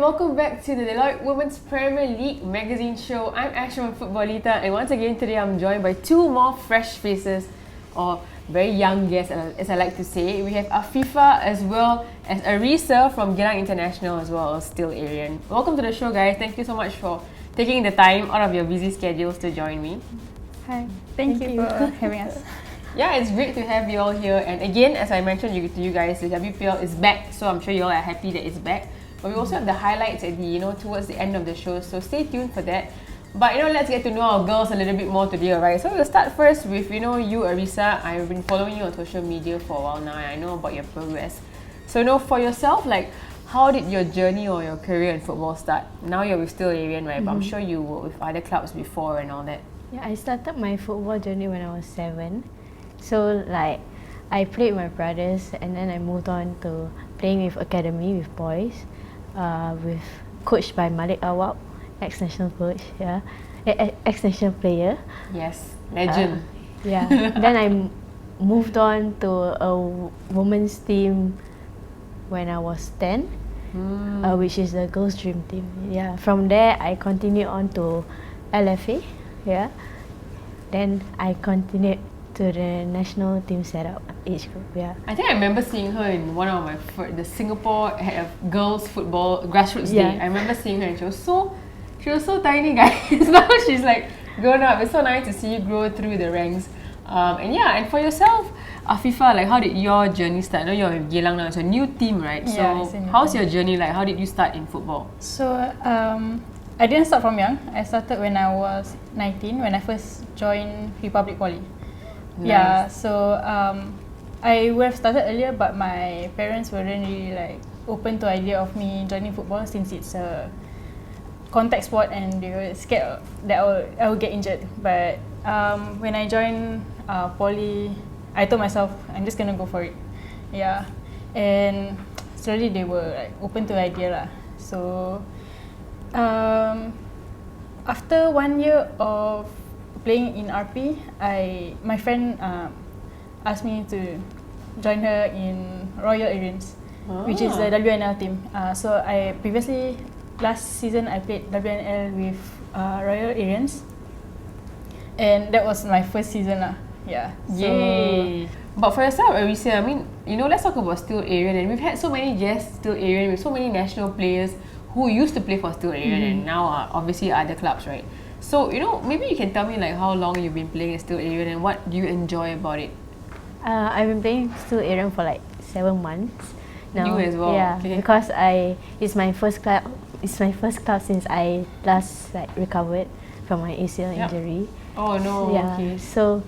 welcome back to the Deloitte Women's Premier League magazine show. I'm Ash from Footballita, and once again today I'm joined by two more fresh faces, or very young guests as I like to say. We have Afifah as well as Ariesa from Geylang International as well as still Aerion. Welcome to the show, guys. Thank you so much for taking the time out of your busy schedules to join me. Hi, thank you for having us. Yeah, it's great to have you all here. And again, as I mentioned to you guys, the WPL is back, so I'm sure you all are happy that it's back. But we also have the highlights at the towards the end of the show, so stay tuned for that. But let's get to know our girls a little bit more today, alright? So we'll start first with you, Ariesa. I've been following you on social media for a while now, and I know about your progress. So for yourself, how did your journey or your career in football start? Now you're with still Aerion, right? But I'm sure you were with other clubs before and all that. Yeah, I started my football journey when I was 7. So I played with my brothers, and then I moved on to playing with academy with boys, with coached by Malik Awab, ex-national coach, ex-national player. Yes, legend. Then I moved on to a women's team when I was 10, which is the girls' dream team. Yeah, from there I continued on to LFA. Then I continued to the national team setup age group. I think I remember seeing her in one of the Singapore had a girls football grassroots day. I remember seeing her and she was so tiny, guys. Now she's grown up. It's so nice to see you grow through the ranks. And for yourself, Afifah, how did your journey start? I know you're with Geylang now. It's a new team, right? Yeah, so how's your journey like? How did you start in football? So I didn't start from young. I started when I was 19, when I first joined Republic Poly. Nice. Yeah, so I would have started earlier, but my parents weren't really open to the idea of me joining football since it's a contact sport and they were scared that I would get injured. But when I joined Poly, I told myself I'm just gonna go for it. Yeah, and slowly they were open to the idea lah. So after 1 year of playing in RP, my friend asked me to join her in Royal Aerions, which is the WNL team. So I previously, last season, I played WNL with Royal Aerions, and that was my first season lah. Yeah. Yay! But for yourself, Ariesa, let's talk about still Aerion, and we've had so many guests still Aerion with so many national players who used to play for still Aerion and now are obviously other clubs, right? So, maybe you can tell me how long you've been playing at still Aerion and what do you enjoy about it? I've been playing still Aerion for 7 months now. You as well? Yeah, okay. Because it's my first club. It's my first club since I last recovered from my ACL injury. Oh no. Yeah. Okay. So,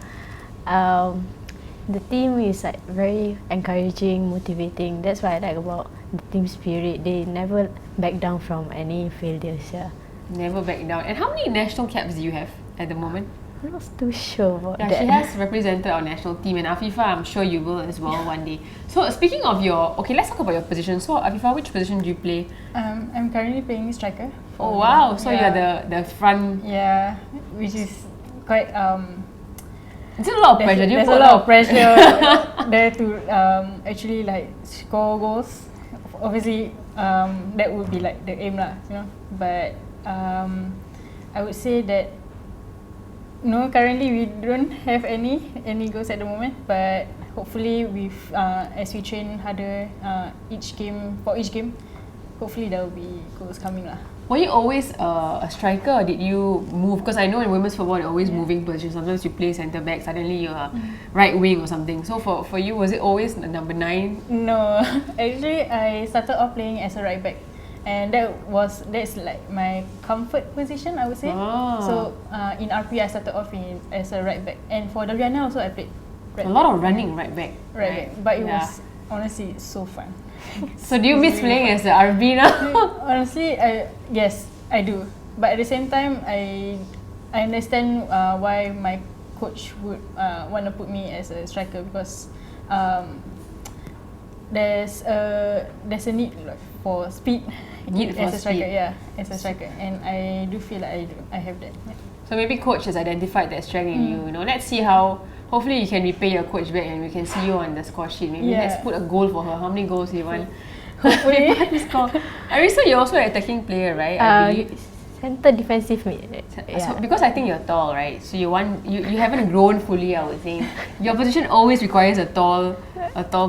the team is very encouraging, motivating. That's what I like about the team spirit. They never back down from any failures. Yeah. Never back down. And how many national caps do you have at the moment? I'm not too sure about that. She has represented our national team, and Afifah, I'm sure you will as well one day. So speaking of let's talk about your position. So Afifah, which position do you play? I'm currently playing striker. Oh wow! So you're the front. Yeah, which is quite It's a lot of pressure. There's a lot of pressure there to actually score goals. Obviously, that would be the aim lah, But I would say that currently we don't have any goals at the moment. But hopefully, with as we train harder each game, hopefully there will be goals coming lah. Were you always a striker, or did you move? Because I know in women's football they're always moving positions. Sometimes you play centre back, suddenly you're right wing or something. So for you, was it always number 9? No, actually I started off playing as a right back, and that's my comfort position, I would say. So in RP I started off as a right back, and for WNL also I played right back. A lot of running right back. Right back, but it was honestly so fun. So do you miss playing as the RB now? Honestly, yes, I do. But at the same time, I understand why my coach would want to put me as a striker, because there's a need for speed as a striker. Yeah, as a striker, and I do feel like I have that. Yeah. So maybe coach has identified that strength in you. Let's see how. Hopefully you can repay your coach back and we can see you on the score sheet. Maybe let's put a goal for her. How many goals do you want? Hopefully. Ariesa, you're also an attacking player, right? I believe. Center defensive mid. So, because I think you're tall, right? So you haven't grown fully, I would think. Your position always requires a tall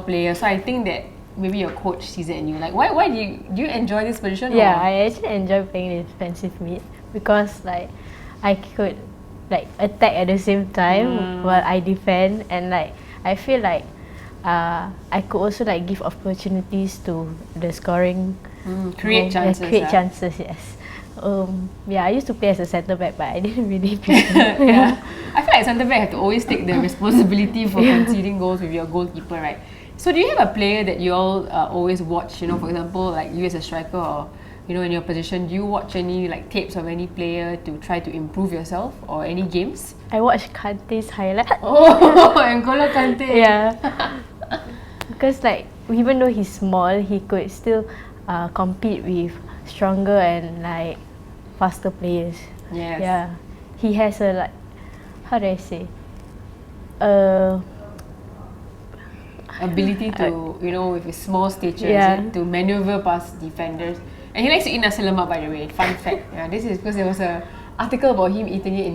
player. So I think that maybe your coach sees it in you. Like, why do you enjoy this position? Yeah, or? I actually enjoy playing defensive mid because like I could like attack at the same time while I defend, and like I feel like I could also like give opportunities to the scoring. Create chances. Create chances, yes. I used to play as a centre back, but I didn't really play. Yeah. I feel like centre back have to always take the responsibility for conceding goals with your goalkeeper, right? So do you have a player that you all always watch? You know, for example, like you as a striker, or you know, in your position, do you watch any like tapes of any player to try to improve yourself, or any games? I watched Kante's highlight. Oh, N'Golo Kante. Yeah. Because like even though he's small, he could still compete with stronger and like faster players. Yes. Yeah. He has a like, how do I say? Ability to, you know, with his small stature, to maneuver past defenders. And he likes to eat nasi lemak, by the way. Fun fact. Yeah, this is because there was a article about him eating it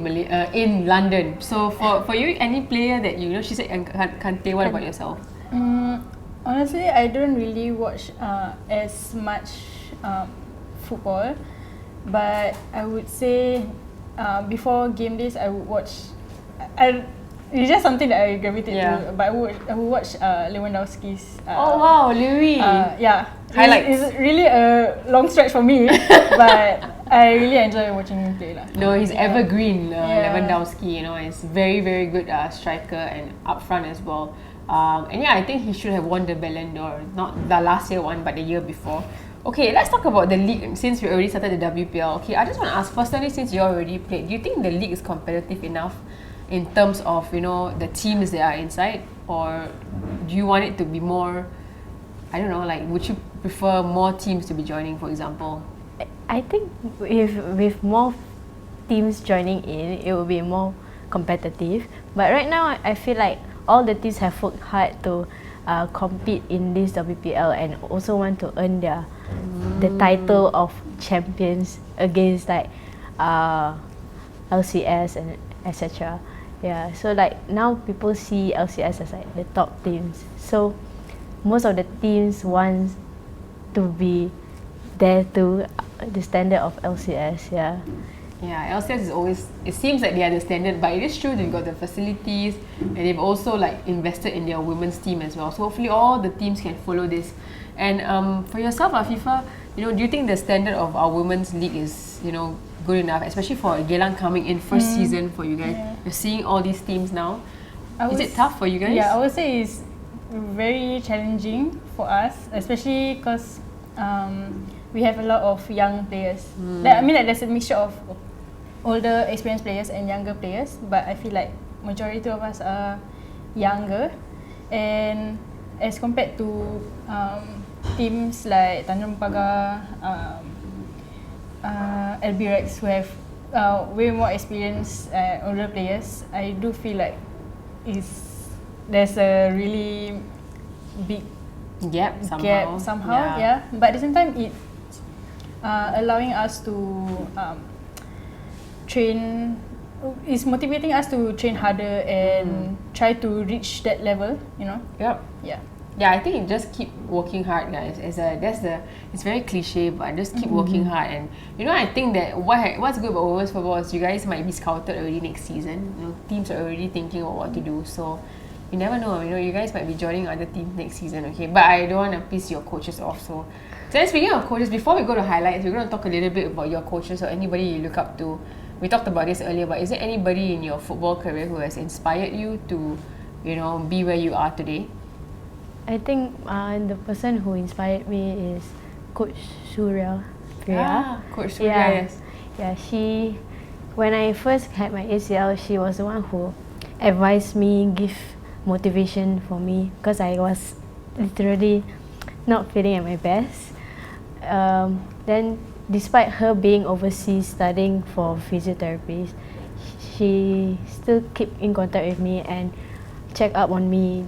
in London. So for you, any player that you know, she said Kante. What about yourself? Honestly, I don't really watch as much football, but I would say before game days I would watch. It's just something that I gravitate to. But I would watch Lewandowski's. Oh wow, Louis! Highlights. It's really a long stretch for me, but I really enjoy watching him play. No, he's evergreen. Lewandowski, you know, is very very good striker and up front as well. And yeah, I think he should have won the Ballon d'Or. Not the last year one, but the year before. Okay, let's talk about the league since we already started the WPL. Okay, I just want to ask, personally, since you already played, do you think the league is competitive enough in terms of, you know, the teams that are inside? Or do you want it to be more, I don't know, like would you prefer more teams to be joining, for example? I think with more teams joining in, it will be more competitive. But right now, I feel like all the teams have worked hard to compete in this WPL and also want to earn the title of champions against like LCS and etc. Yeah, so like now people see LCS as like the top teams. So most of the teams want to be there to the standard of LCS. Yeah, LCS is always, it seems like they are the standard, but it is true they've got the facilities and they've also like invested in their women's team as well. So hopefully all the teams can follow this. And for yourself, Afifah, you know, do you think the standard of our women's league is, you know, good enough, especially for Geylang coming in first season for you guys? Yeah. You're seeing all these teams now. Is it tough for you guys? Yeah, I would say it's very challenging for us, especially because we have a lot of young players. I mean, like, there's a mixture of older, experienced players and younger players, but I feel like majority of us are younger, and as compared to teams like Tanjung Pagar, LB Rex, who have way more experienced older players, I do feel like there's a really big gap somehow. Yeah. But at the same time, it's allowing us to train. It's motivating us to train harder and try to reach that level. You know. Yep. Yeah, I think you just keep working hard, guys. It's very cliche, but just keep working hard. And you know, I think that what's good about women's football is you guys might be scouted already next season. You know, teams are already thinking about what to do. So you never know. You know, you guys might be joining other teams next season. Okay, but I don't want to piss your coaches off. So then speaking of coaches, before we go to highlights, we're going to talk a little bit about your coaches or anybody you look up to. We talked about this earlier, but is there anybody in your football career who has inspired you to, you know, be where you are today? I think the person who inspired me is Coach Surya. Coach Surya, yes. Yeah, when I first had my ACL, she was the one who advised me, give motivation for me, because I was literally not feeling at my best. Then, despite her being overseas studying for physiotherapy, she still keep in contact with me and check up on me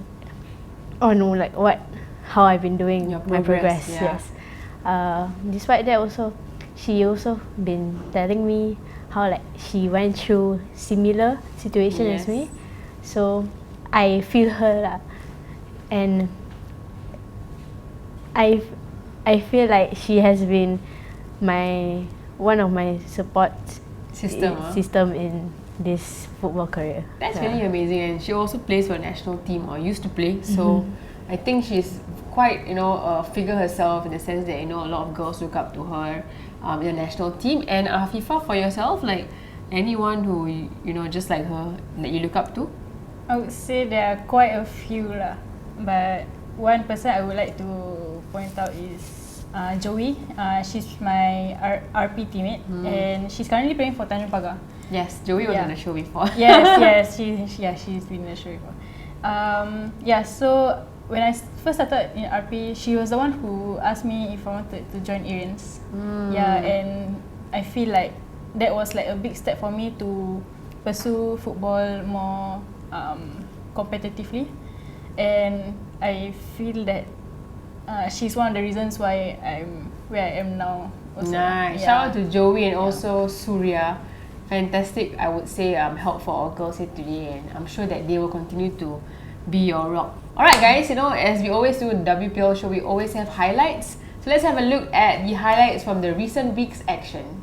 on like what how I've been doing, Your my progress. yeah. Yes. Despite that, also she also been telling me how like she went through similar situation as me, so I feel her lah, and I feel like she has been one of my support system in this football career. That's really amazing, and she also plays for a national team or used to play. So I think she's quite a figure herself in the sense that a lot of girls look up to her in the national team. And Afifah, for yourself, like anyone who just like her that you look up to? I would say there are quite a few lah, but one person I would like to point out is Joey. She's my RP teammate, and she's currently playing for Tanjung Pagar. Yes, Joey was on the show before. yes, she's been on the show before. So when I first started in RP, she was the one who asked me if I wanted to join Aerion. And I feel like that was like a big step for me to pursue football more competitively, and I feel that she's one of the reasons why I'm where I am now. Also. Nice. Shout out to Joey and also Surya. Fantastic, I would say, help for our girls here today, and I'm sure that they will continue to be your rock. Alright guys, as we always do in the WPL show, we always have highlights. So let's have a look at the highlights from the recent week's action.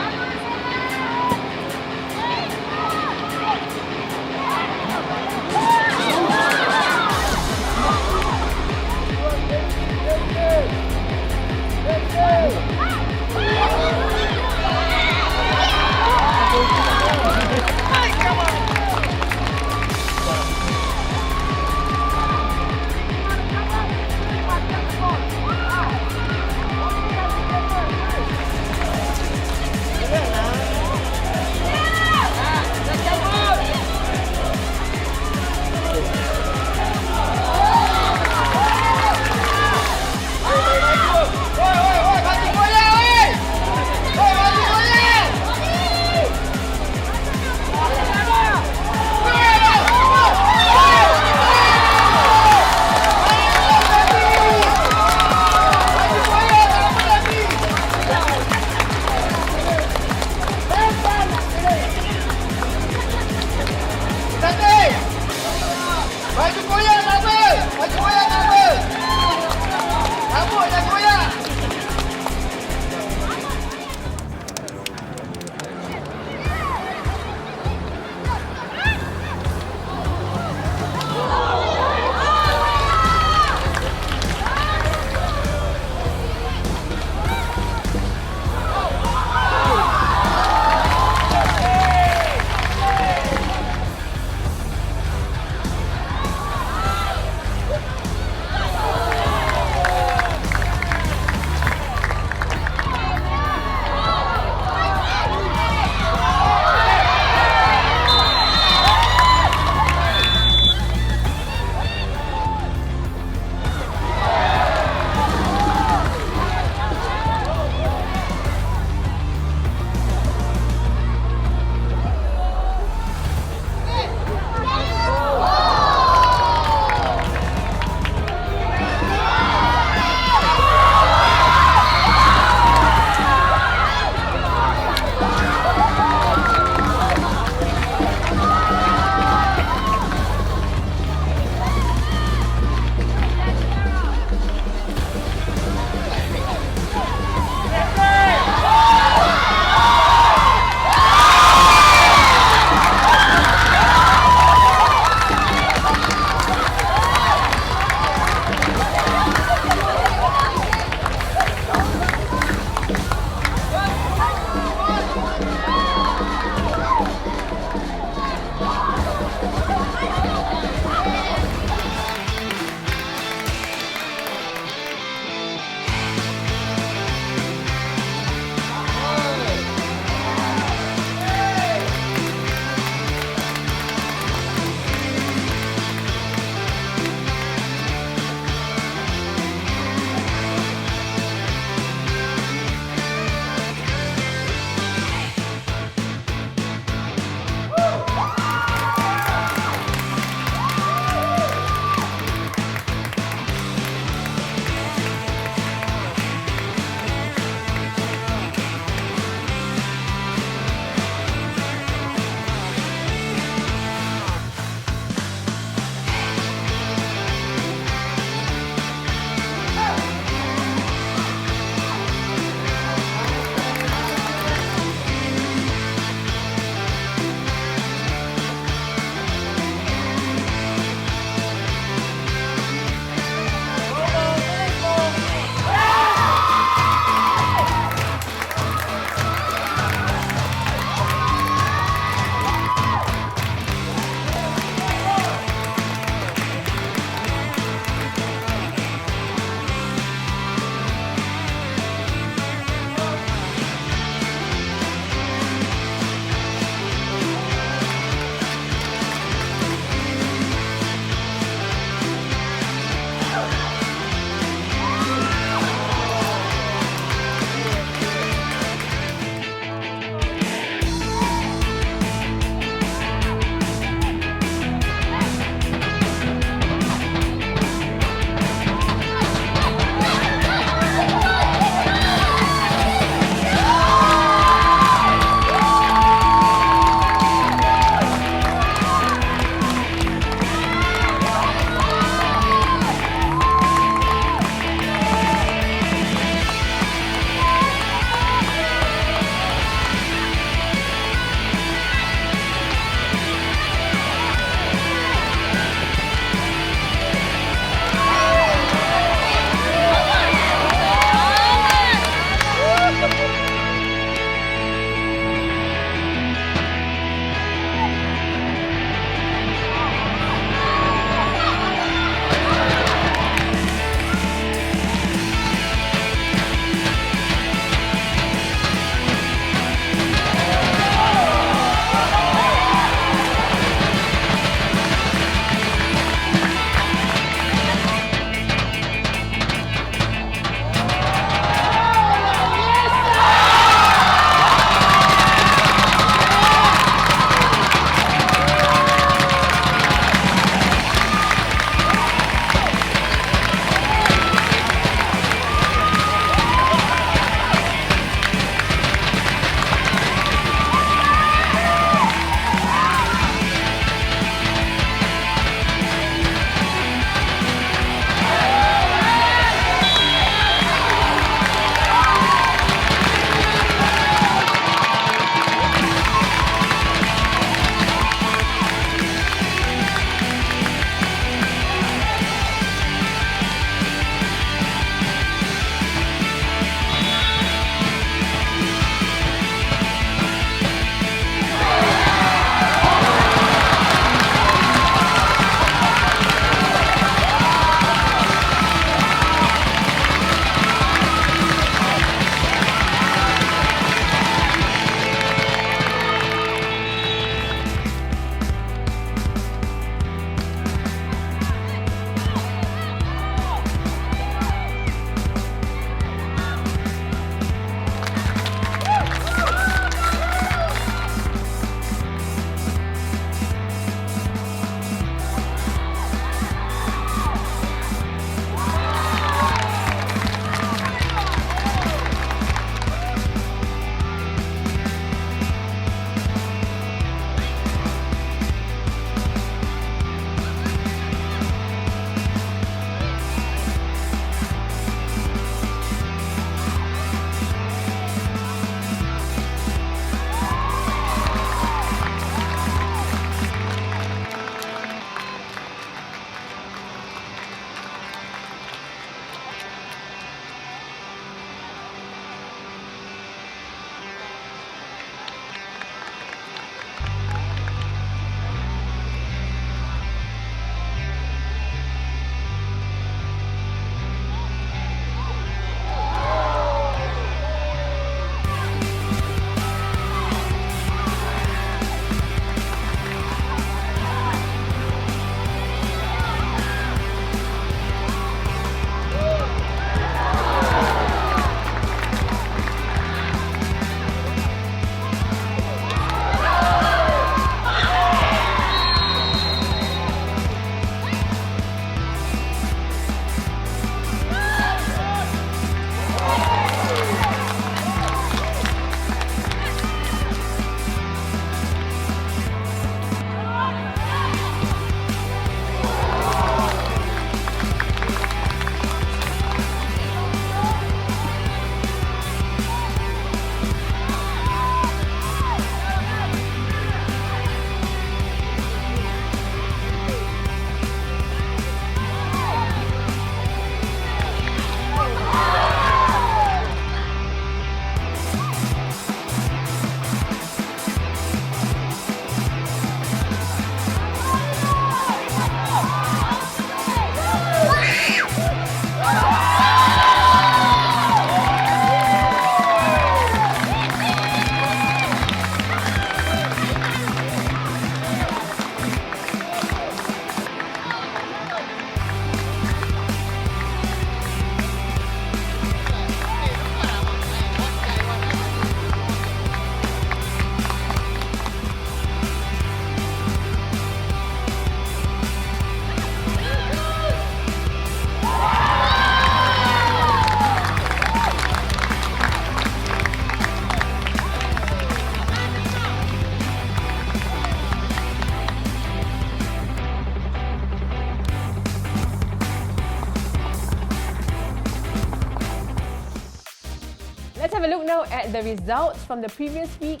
let's have a look now at the results from the previous week.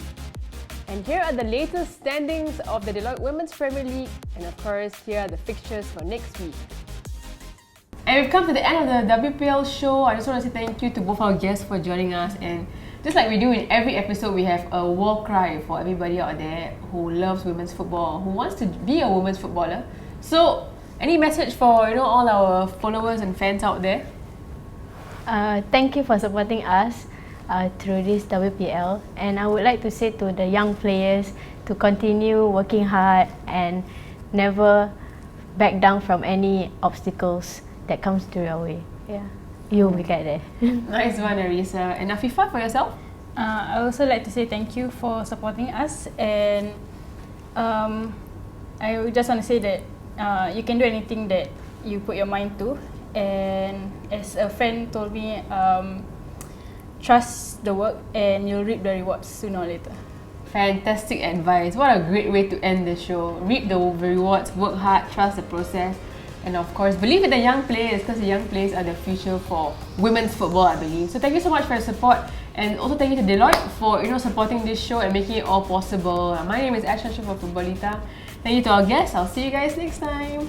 And here are the latest standings of the Deloitte Women's Premier League. And of course, here are the fixtures for next week. And we've come to the end of the WPL show. I just want to say thank you to both our guests for joining us. And just like we do in every episode, we have a war cry for everybody out there who loves women's football, who wants to be a women's footballer. So, any message for all our followers and fans out there? Thank you for supporting us through this WPL, and I would like to say to the young players to continue working hard and never back down from any obstacles that comes to your way. Yeah, you will get there. Nice one, Ariesa. And Afifah, for yourself? I also like to say thank you for supporting us, and I would just want to say that you can do anything that you put your mind to, and as a friend told me, trust the work and you'll reap the rewards sooner or later. Fantastic advice. What a great way to end the show. Reap the rewards, work hard, trust the process, and of course, believe in the young players, because the young players are the future for women's football, I believe. So thank you so much for your support, and also thank you to Deloitte for supporting this show and making it all possible. My name is Asha for Footballita. Thank you to our guests. I'll see you guys next time.